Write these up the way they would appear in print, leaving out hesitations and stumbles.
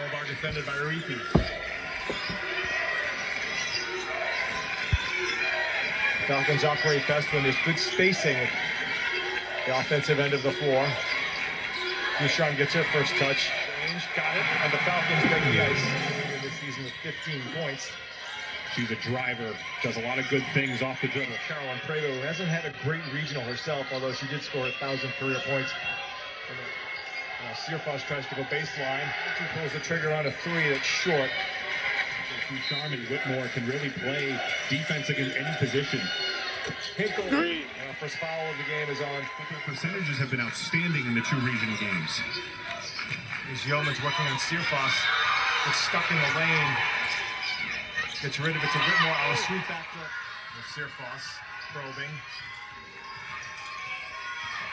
Obar defended by Reefe. Falcons operate best when there's good spacing at the offensive end of the floor. Ducharme gets her first touch. Got it, and the Falcons break the ice. This season with 15 points. She's a driver, does a lot of good things off the dribble. Caroline Prevost, who hasn't had a great regional herself, although she did score 1,000 career points. Searfoss tries to go baseline. She pulls the trigger on a three that's short. Ducharme and Whitmore can really play defense against any position. Hinkle, first foul of the game is on. Their percentages have been outstanding in the two regional games. Here's Yeomans working on Searfoss. Gets stuck in the lane. Gets rid of it to Whitmore. I'll sweep back to Searfoss. Probing.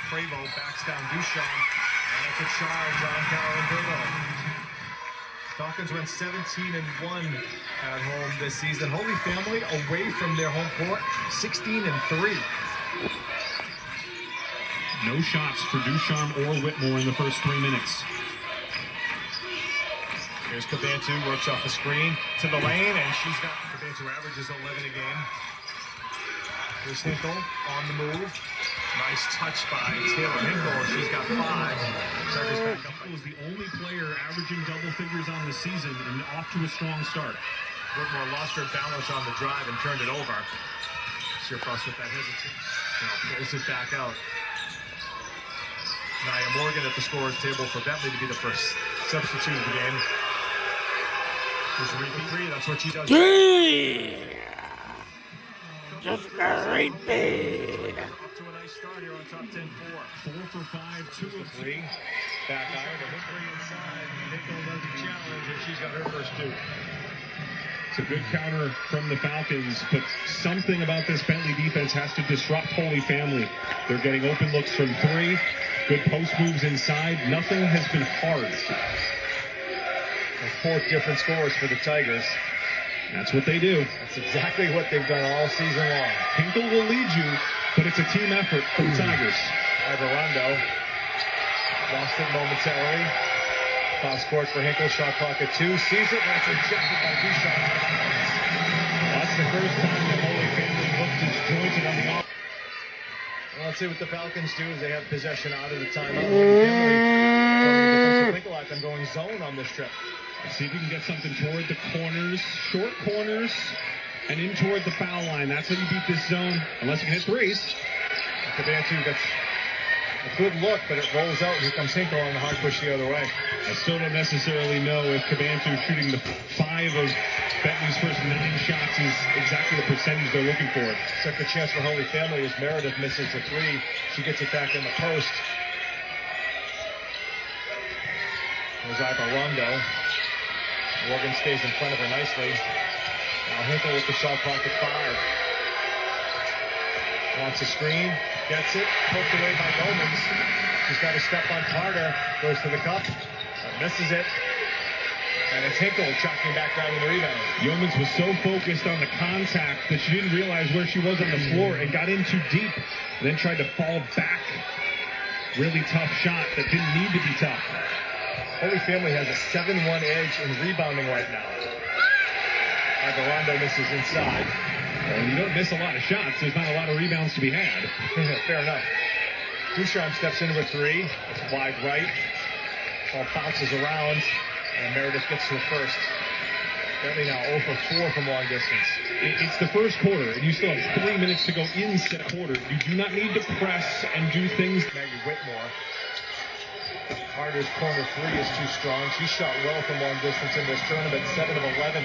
Prevost backs down Ducharme. And that's a charge on Caroline Prevost. Falcons went 17-1 at home this season. Holy Family away from their home court, 16-3. No shots for Ducharme or Whitmore in the first 3 minutes. Here's Kabantu, works off the screen to the lane, and she's got Kabantu averages 11 a game. Here's Hinkle on the move. Nice touch by Taylor Hinkle. She's got 5. Tigers back up. Was the only player averaging double figures on the season and off to a strong start. Whitmore lost her balance on the drive and turned it over. Searfoss with that hesitation. Pulls it back out. Nia Morgan at the scorer's table for Bentley to be the first substitute of the game. There's Reefe 3. That's what she does. Just great big. Up to a nice start here on top 10-4. 4 for 5, 2 of 3. Back iron to Hinkle inside. Hinkle does the challenge, and she's got her first 2. It's a good counter from the Falcons, but something about this Bentley defense has to disrupt Holy Family. They're getting open looks from 3. Good post moves inside. Nothing has been hard. And 4 different scores for the Tigers. That's what they do. That's exactly what they've done all season long. Hinkle will lead you, but it's a team effort for the Tigers. Ivor Rondo lost it momentarily. Cross court for Hinkle, shot clock at 2. Sees it, and it's rejected by Ducharme. That's the first time the Holy Family looks disjointed on the offense. Well, let's see what the Falcons do as they have possession out of the timeout. Holy Family throwing a defensive wrinkle at them, going zone on this trip. See if you can get something toward the corners, short corners, and in toward the foul line. That's how you beat this zone, unless you can hit threes. Kabantu gets a good look, but it rolls out. Here comes Hinkle on the hard push the other way. I still don't necessarily know if Kabantu shooting the 5 of Bentley's first 9 shots is exactly the percentage they're looking for. Second chance for Holy Family as Meredith misses the 3. She gets it back in the post. There's Ivor Rondo. Morgan stays in front of her nicely. Now Hinkle with the shot clock at 5. Wants a screen, gets it, poked away by Yeomans. She's got to step on Carter, goes to the cup, misses it. And it's Hinkle tracking back down in the rebound. Yeomans was so focused on the contact that she didn't realize where she was on the floor and got in too deep. And then tried to fall back. Really tough shot that didn't need to be tough. Holy Family has a 7-1 edge in rebounding right now. Ivor Rondo misses inside. Well, you don't miss a lot of shots. There's not a lot of rebounds to be had. Fair enough. Ducharme steps into a 3. It's wide right. Ball bounces around, and Meredith gets to the first. Bentley now 0 for 4 from long distance. It's the first quarter, and you still have 3 minutes to go in the quarter. You do not need to press and do things. Maggie Whitmore. Carter's corner 3 is too strong. She shot well from long distance in this tournament, 7 of 11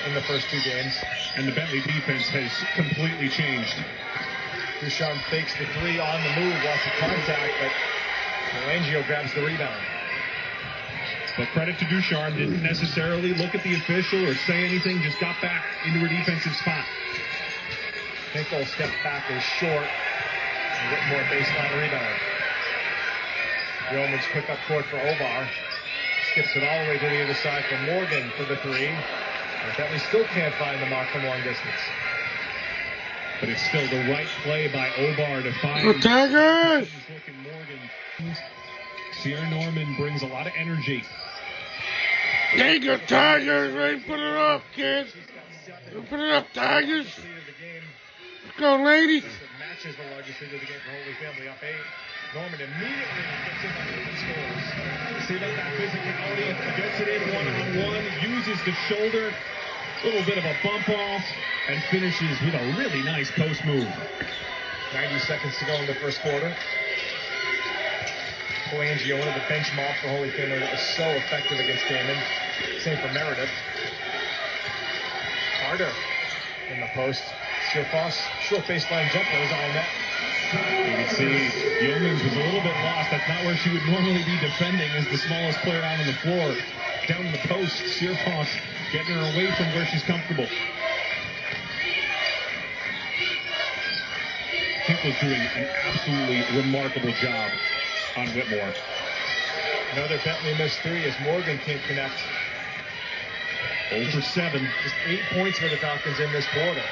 in the first 2 games. And the Bentley defense has completely changed. Ducharme fakes the 3 on the move, lots of contact, but Melangio grabs the rebound. But credit to Ducharme, didn't necessarily look at the official or say anything, just got back into her defensive spot. Hinkle step back is short, and Whitmore baseline rebound. Yeomans quick up court for Obar. Skips it all the way to the other side for Morgan for the 3. And Bentley still can't find the mark from long distance. But it's still the right play by Obar to find The Tigers! Morgan. Sierra Norman brings a lot of energy. There you go, Tigers. Ready, put it up, kids. She's got 7. Put it up, Tigers. Lead of the game. Let's go, ladies. It matches the largest lead of the game for Holy Family, up 8. Norman immediately gets in on and scores. See that physicality, gets it in one-on-one, uses the shoulder, little bit of a bump off, and finishes with a really nice post move. 90 seconds to go in the first quarter. Colangio, one of the bench mob for Holy Family, that was so effective against Damon. Same for Meredith. Carter in the post. Searfoss, short baseline jumper is all net. You can see Yeomans was a little bit lost. That's not where she would normally be defending as the smallest player out on the floor. Down in the post, Searfoss getting her away from where she's comfortable. Tinkle's doing an absolutely remarkable job on Whitmore. Another Bentley missed 3 as Morgan can't connect. 0 for 7. Just 8 points for the Falcons in this quarter.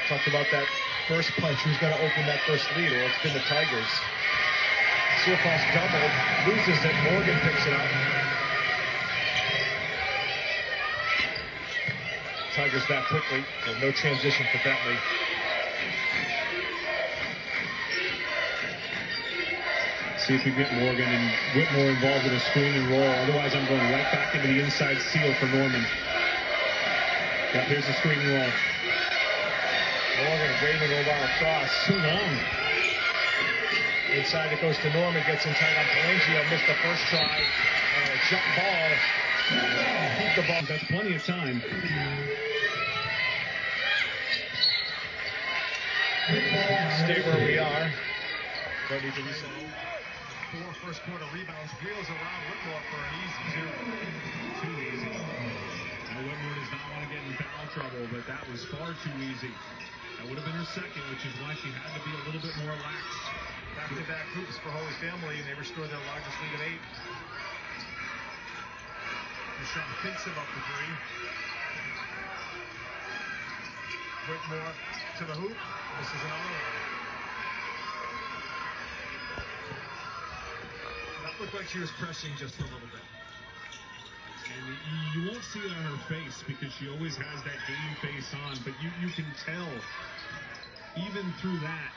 Talked about that first punch. Who's going to open that first lead? Well, it's been the Tigers. Searfoss doubled, loses it. Morgan picks it up. Tigers back quickly. So no transition for Bentley. See if we get Morgan and Whitmore involved in a screen and roll. Otherwise, I'm going right back into the inside seal for Norman. Yeah, here's the screen and roll. Morgan waving over across. Too long. Inside it goes to Norman, gets in tight on Colangio, missed the first try, and a jump ball. Keep the ball. That's plenty of time. Stay where we are. Ready to reset. 4 first quarter rebounds, wheels around Whitmore for an easy 2. Too easy. Now Whitmore does not want to get in foul trouble, but that was far too easy. That would have been her second, which is why she had to be a little bit more lax. Back-to-back hoops for Holy Family, and they restore their largest lead of 8. Michelle Pinson up the 3. Whitmore to the hoop. This is another one. That looked like she was pressing just a little bit. And you won't see it on her face because she always has that game face on, but you can tell, even through that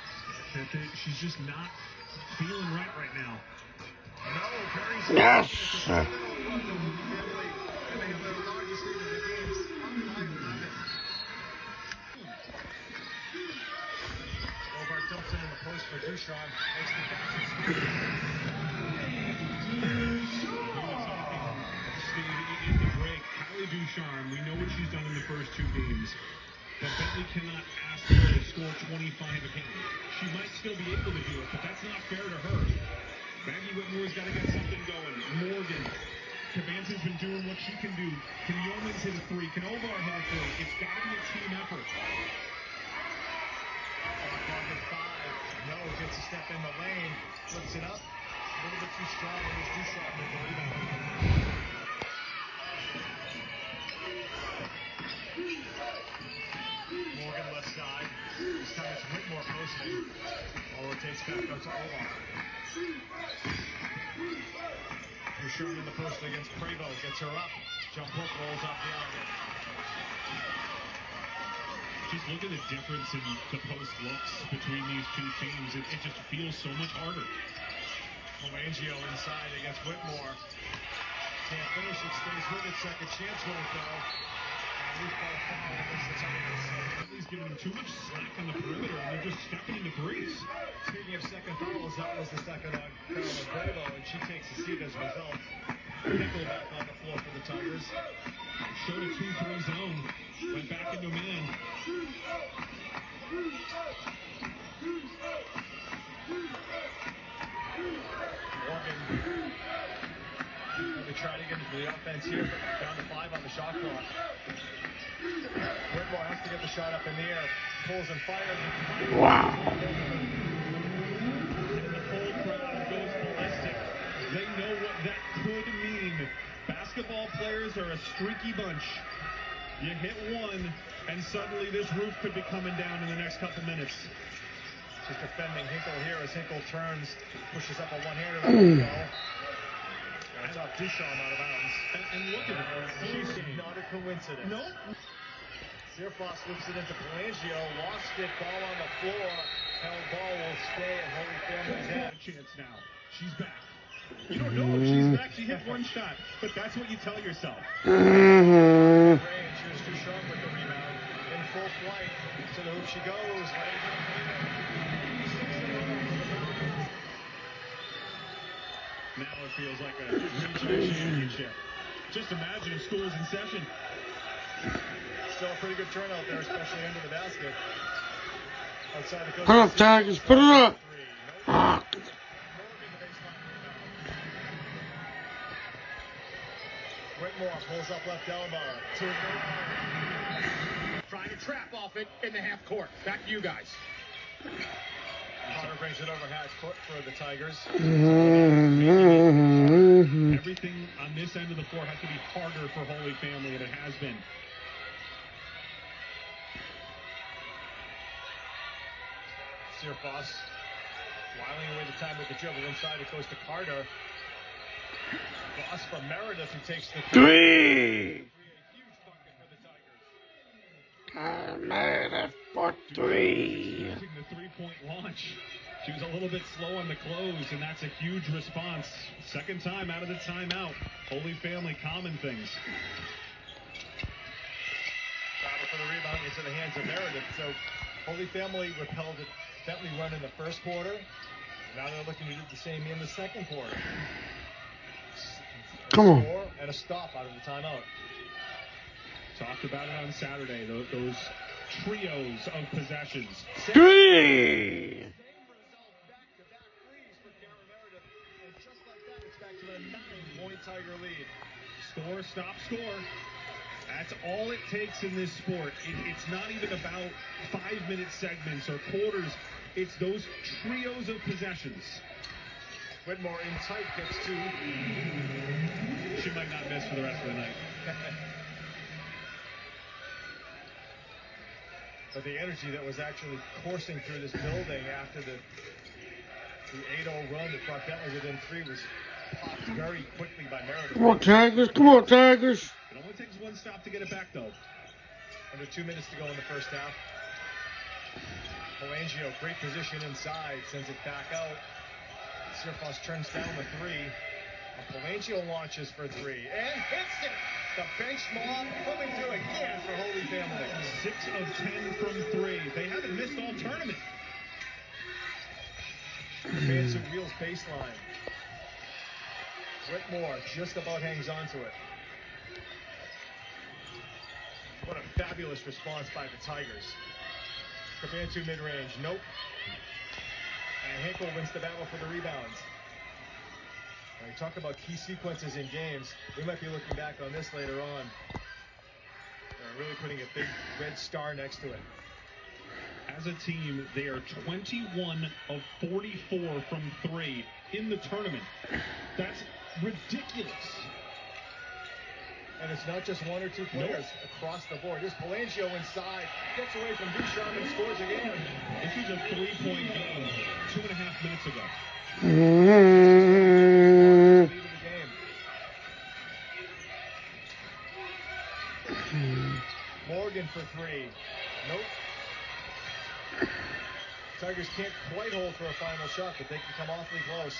she's just not feeling right now. No, very Yes. Hobart dumps it in the post for Ducharme. Makes the catch. Steve, in the break, Kylie Ducharme, we know what she's done in the first 2 games, but Bentley cannot ask her to score 25 a game. She might still be able to do it, but that's not fair to her. Maggie Whitmore's got to get something going. Morgan. Cabance's been doing what she can do. Can Yeomans hit a 3? Can Ovar hit a 3? It's got to be a team effort. Clock at 5. No, gets a step in the lane. Flips it up. A little bit too strong. It was Ducharme with the rebound. Morgan left side. This time it's Whitmore posting. All it takes back up to Ovar. Ducharme in the post against Prevo. Gets her up. Jump hook rolls off the outlet. Just look at the difference in the post looks between these 2 teams. It just feels so much harder. Colangio inside against Whitmore. Can't finish it. Stays with it. Second chance won't go. And loose ball foul against the Tigers. Bentley's giving them too much slack on the perimeter, and they're just stepping into threes. Speaking of second fouls, that was the second on Carolyn Prevo, and she takes a seat as a result. Nickel back on the floor for the Tigers. Showed a 2-3 zone. Went back into man. Morgan. Going to try to get into the offense here, but down to 5 on the shot clock. Whitmore has to get the shot up in the air. Pulls and fires. Wow. And the whole crowd goes ballistic. They know what that could mean. Basketball players are a streaky bunch. You hit one, and suddenly this roof could be coming down in the next couple minutes. Just defending Hinkle here as Hinkle turns, pushes up a one-hander. Ducharme out of bounds. And look at her. She's Not a coincidence. no. Searfoss looks it into Pelangio, lost it, ball on the floor. Held ball will stay at Holy Family's end. Chance now. She's back. You don't know if she's back. She hit one shot, but that's what you tell yourself. Mm-hmm. Range, here's Ducharme with the rebound. In full flight. To the hoop she goes. Now it feels like a regional championship. Just imagine if school is in session. Still a pretty good turnout there, especially under the basket. Outside the coast. Put it up, Tigers. Put it up. Ah. Whitmore pulls up left elbow. Trying to trap off it in the half court. Back to you guys. Connor brings it over half court for the Tigers. Mm-hmm. Everything on this end of the floor has to be harder for Holy Family, and it has been. Searfoss whiling away the time with the dribble. Inside it goes to Carter. Boss for Meredith, who takes the Three. A huge bucket for the Tigers. Meredith for three. Using the three-point launch. She was a little bit slow on the close, and that's a huge response. Second time out of the timeout. Holy Family common things. Battle for the rebound into the hands of Meredith. So Holy Family repelled a Bentley run in the first quarter. Now they're looking to do the same in the second quarter. Come on. Score and a stop out of the timeout. Talked about it on Saturday, those trios of possessions. Three. Back-to-back threes for Kara Meredith. And just like that, it's back to a 9-point Tiger lead. Score, stop, score. That's all it takes in this sport. It's not even about 5-minute segments or quarters. It's those trios of possessions. Whitmore in tight gets two. She might not miss for the rest of the night. But the energy that was actually coursing through this building after the 8-0 run that brought Bentley within three was popped very quickly by Meredith. Come on, Tigers. Come on, Tigers. It only takes one stop to get it back, though. Under 2 minutes to go in the first half. Pelangio, great position inside, sends it back out. Searfoss turns down the three. Pelangio launches for three and hits it. The bench mob coming through again for Holy Family. 6 of 10 from 3. They haven't missed all tournament. Manson wheels baseline. Whitmore just about hangs on to it. What a fabulous response by the Tigers. Kabantu mid-range, nope. And Hinkle wins the battle for the rebounds. When we talk about key sequences in games, we might be looking back on this later on. They're really putting a big red star next to it. As a team, they are 21 of 44 from 3 in the tournament. That's ridiculous. And it's not just one or two players across the board. Here's Pelangio inside, gets away from Ducharme and scores again. This was a 3-point game 2.5 minutes ago. Mm-hmm. Lead of the game. Morgan for three. Nope. Tigers can't quite hold for a final shot, but they can come awfully close.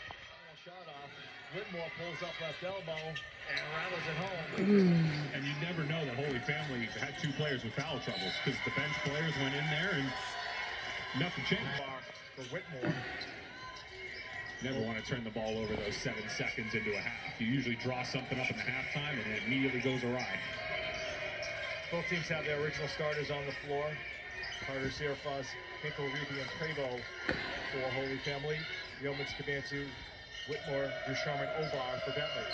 Final shot off. Whitmore pulls up left elbow and rattles it home. And you never know that Holy Family had 2 players with foul troubles because the bench players went in there and nothing changed. Bar for Whitmore. Never want to turn the ball over those 7 seconds into a half. You usually draw something up in the halftime and it immediately goes awry. Both teams have their original starters on the floor. Carter, Searfoss, Hinkle, Reeby, and Prevo for Holy Family. Yeomans, Kabantu, Whitmore, Ducharme, and Obar for Bentley.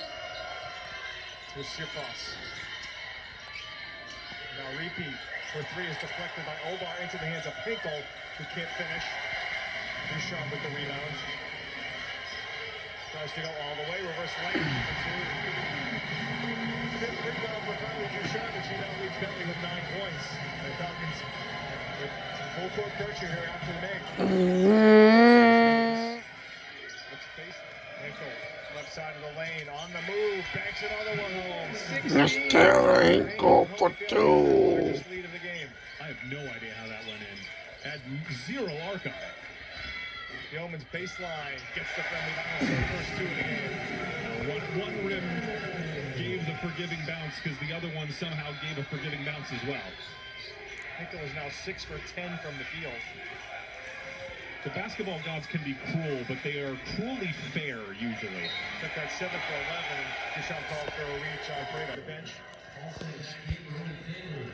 Here's Searfoss. Now repeat for three is deflected by Obar into the hands of Hinkle, who can't finish. Ducharme with the rebound. Tries to go all the way, reverse lane. Fifth rebound for Carter Ducharme, and she now leads Bentley with 9 points. The Falcons with full court pressure here after the make. Let's face it, Hinkle, left side of the lane, on the move, banks another one home. 16. That's Taylor Hinkle for Holyfield, two. largest lead of the game. I have no idea how that went in. Had zero arc on it. Yeoman's baseline gets the friendly bounce for the first two of the game. One rim gave the forgiving bounce because the other one somehow gave a forgiving bounce as well. Hinkle is now 6 for 10 from the field. The basketball gods can be cruel, but they are cruelly fair usually. Took that 7 for 11. Duchamp called for a reach on Fredo on the bench.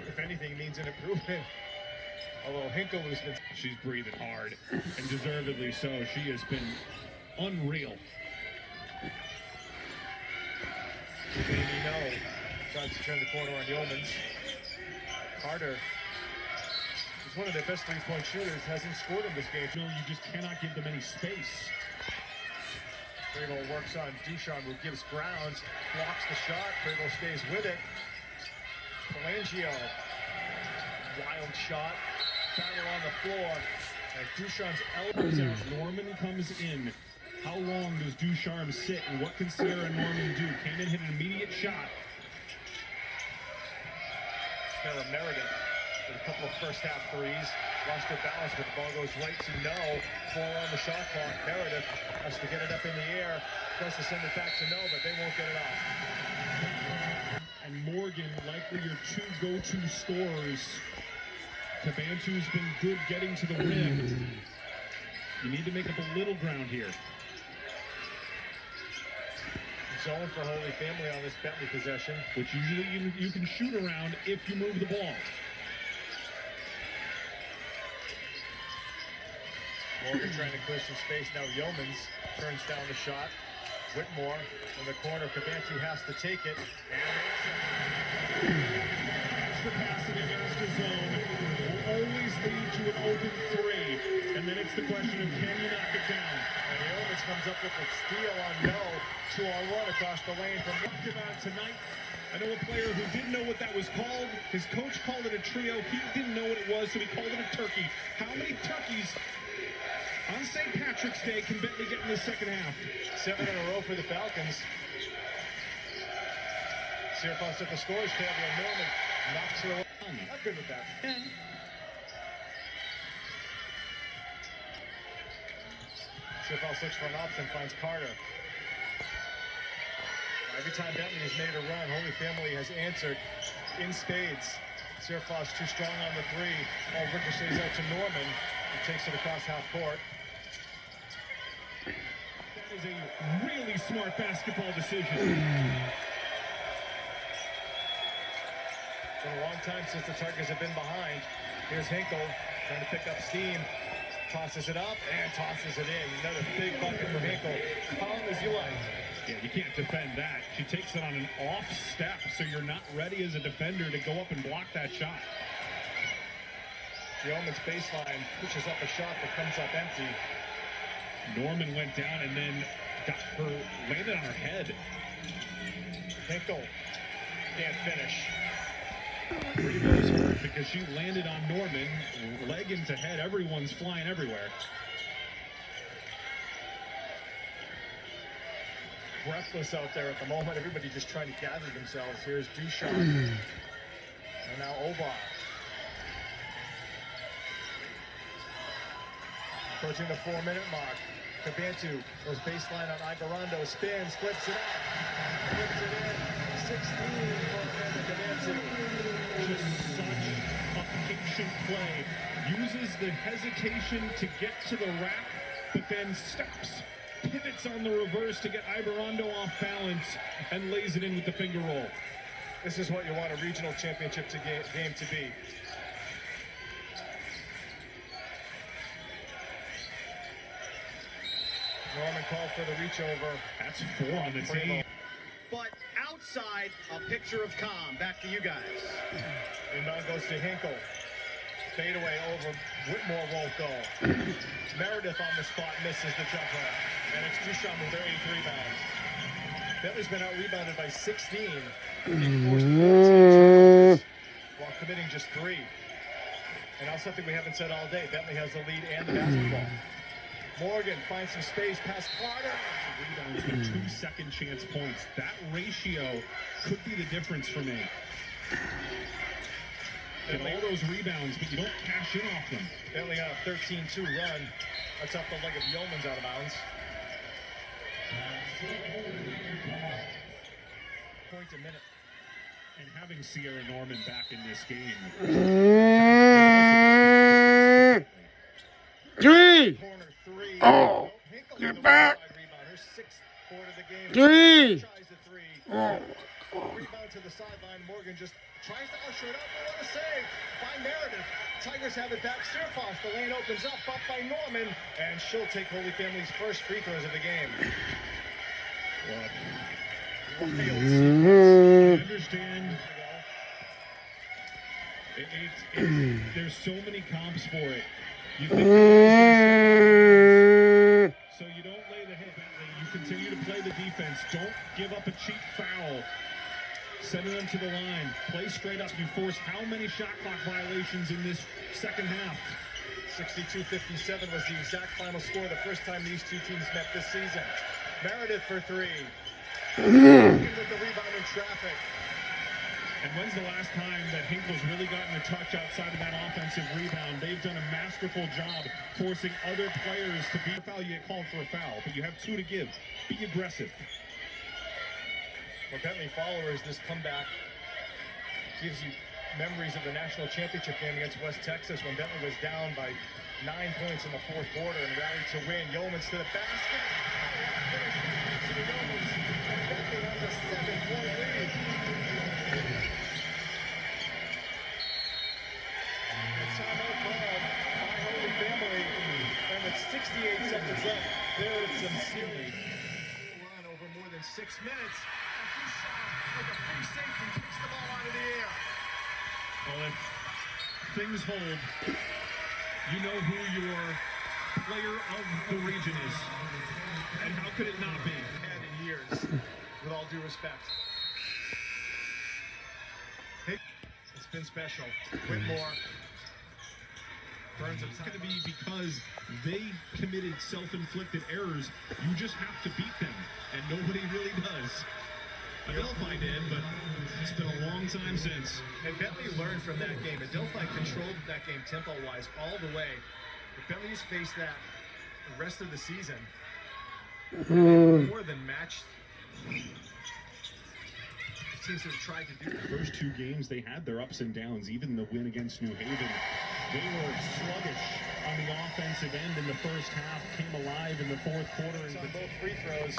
If anything, means an improvement. Although Hinkle has been... She's breathing hard, and deservedly so. She has been unreal. Maybe no. Tries to turn the corner on Yeomans. Carter is one of their best three-point shooters. Hasn't scored in this game. No, you just cannot give them any space. Fredo works on Duchamp, who gives ground, blocks the shot. Fredo stays with it. Pelangio, wild shot. Battle on the floor. And Duchamp's elbows out. Norman comes in. How long does Ducharme sit, and what can Sierra Norman do? Came in, hit an immediate shot. Sarah Meredith with a couple of first-half threes. Lost her balance, but the ball goes right to no. 4 on the shot clock. Meredith has to get it up in the air. Tries to send it back to no, but they won't get it off. And Morgan, likely your two go-to scorers. Kabantu's been good getting to the rim. You need to make up a little ground here. Zone for Holy Family on this Bentley possession. Which usually you can shoot around if you move the ball. Morgan trying to clear some space. Now Yeomans turns down the shot. Whitmore in the corner. Kabantu has to take it. And Extra passing against the zone will always lead to an open three. And then it's the question of can you knock it down? And Yeomans comes up with a steal on no. 2 on 1 across the lane from About tonight. I know a player who didn't know what that was called. His coach called it a trio. He didn't know what it was, so he called it a turkey. How many turkeys on St. Patrick's Day can Bentley get in the second half? 7 in a row for the Falcons. Sierfos at the scores table, and Norman knocks her away. Not good with that. Sierfos looks for an option, finds Carter. Every time Bentley has made a run, Holy Family has answered in spades. Sierfos too strong on the 3. Ball ricochets out to Norman. He takes it across half court. That is a really smart basketball decision. It's been a long time since the Tigers have been behind. Here's Hinkle trying to pick up steam. Tosses it up and tosses it in. Another big bucket for Hinkle. Calm as you like. Yeah, you can't defend that. She takes it on an off step, so you're not ready as a defender to go up and block that shot. Yeoman's baseline pushes up a shot that comes up empty. Norman went down and then landed on her head. Hinkle can't finish. Rebo's hurt because she landed on Norman, leg into head. Everyone's flying everywhere. Breathless out there at the moment. Everybody just trying to gather themselves. Here's Duchamp. And now Obar. Approaching the 4-minute mark. Kabantu goes baseline on Igorondo. Spins, flips it up. Flips it in. 16 for Amanda Kabantu. Just such a patient play. Uses the hesitation to get to the rack, but then stops. Pivots on the reverse to get Igorondo off balance and lays it in with the finger roll. This is what you want a regional championship game to be. Norman called for the reach over. That's 4 on the team. But outside, a picture of calm. Back to you guys. Inbound goes to Hinkle. Fadeaway over. Whitmore won't go. Meredith on the spot misses the jumper. And it's Duchamp with their 8 rebounds. Bentley's been out-rebounded by 16. While committing just 3. And now something we haven't said all day. Bentley has the lead and the basketball. Morgan finds some space past Carter. rebounds with 2 second chance points. That ratio could be the difference for me. Get all those rebounds, but you don't cash in off them. Bentley got a 13-2 run. That's off the leg of Yeoman's out of bounds. Point a minute. And having Sierra Norman back in this game. Three. Corner three. Oh, Hinkle you're with the back. wide rebound. Her 6th board of the game. Three. Tries the three. Oh, Rebound to the sideline. Morgan just tries to usher it up. But what a save by Meredith. Tigers have it back. Surfoss. The lane opens up by Norman. And she'll take Holy Family's first free throws of the game. I understand. There's so many comps for it. You think so you don't lay the hit, Bentley. You continue to play the defense. Don't give up a cheap foul. Sending them to the line. Play straight up. You force how many shot clock violations in this second half? 62-57 was the exact final score the first time these two teams met this season. Meredith for three. With the rebound in traffic. And when's the last time that Hinkle's really gotten a touch outside of that offensive rebound? They've done a masterful job forcing other players to be a foul. You get called for a foul, but you have 2 to give. Be aggressive. For Bentley followers, this comeback gives you memories of the national championship game against West Texas when Bentley was down by 9 points in the 4th quarter and rallied to win. Yeomans to the basket. To the Yeomans. Bentley has a 7-point lead. Timeout called by Holy Family, and with 68 seconds left, there is sincerely run over more than 6 minutes. And Bouchard, with a free safety, takes the ball out of the air. Well, if things hold, you know who your player of the region is. And how could it not be? And in years, with all due respect. It's been special. Whitmore. Burns It's going to be because they committed self-inflicted errors. You just have to beat them, and nobody really does. Adelphi did, but it's been a long time since. And Bentley learned from that game. Adelphi controlled that game tempo-wise all the way. If Bentley's faced that the rest of the season, more than matched. Teams have tried to do The first 2 games, they had their ups and downs. Even the win against New Haven, they were sluggish on the offensive end in the first half, came alive in the 4th quarter. on both free throws.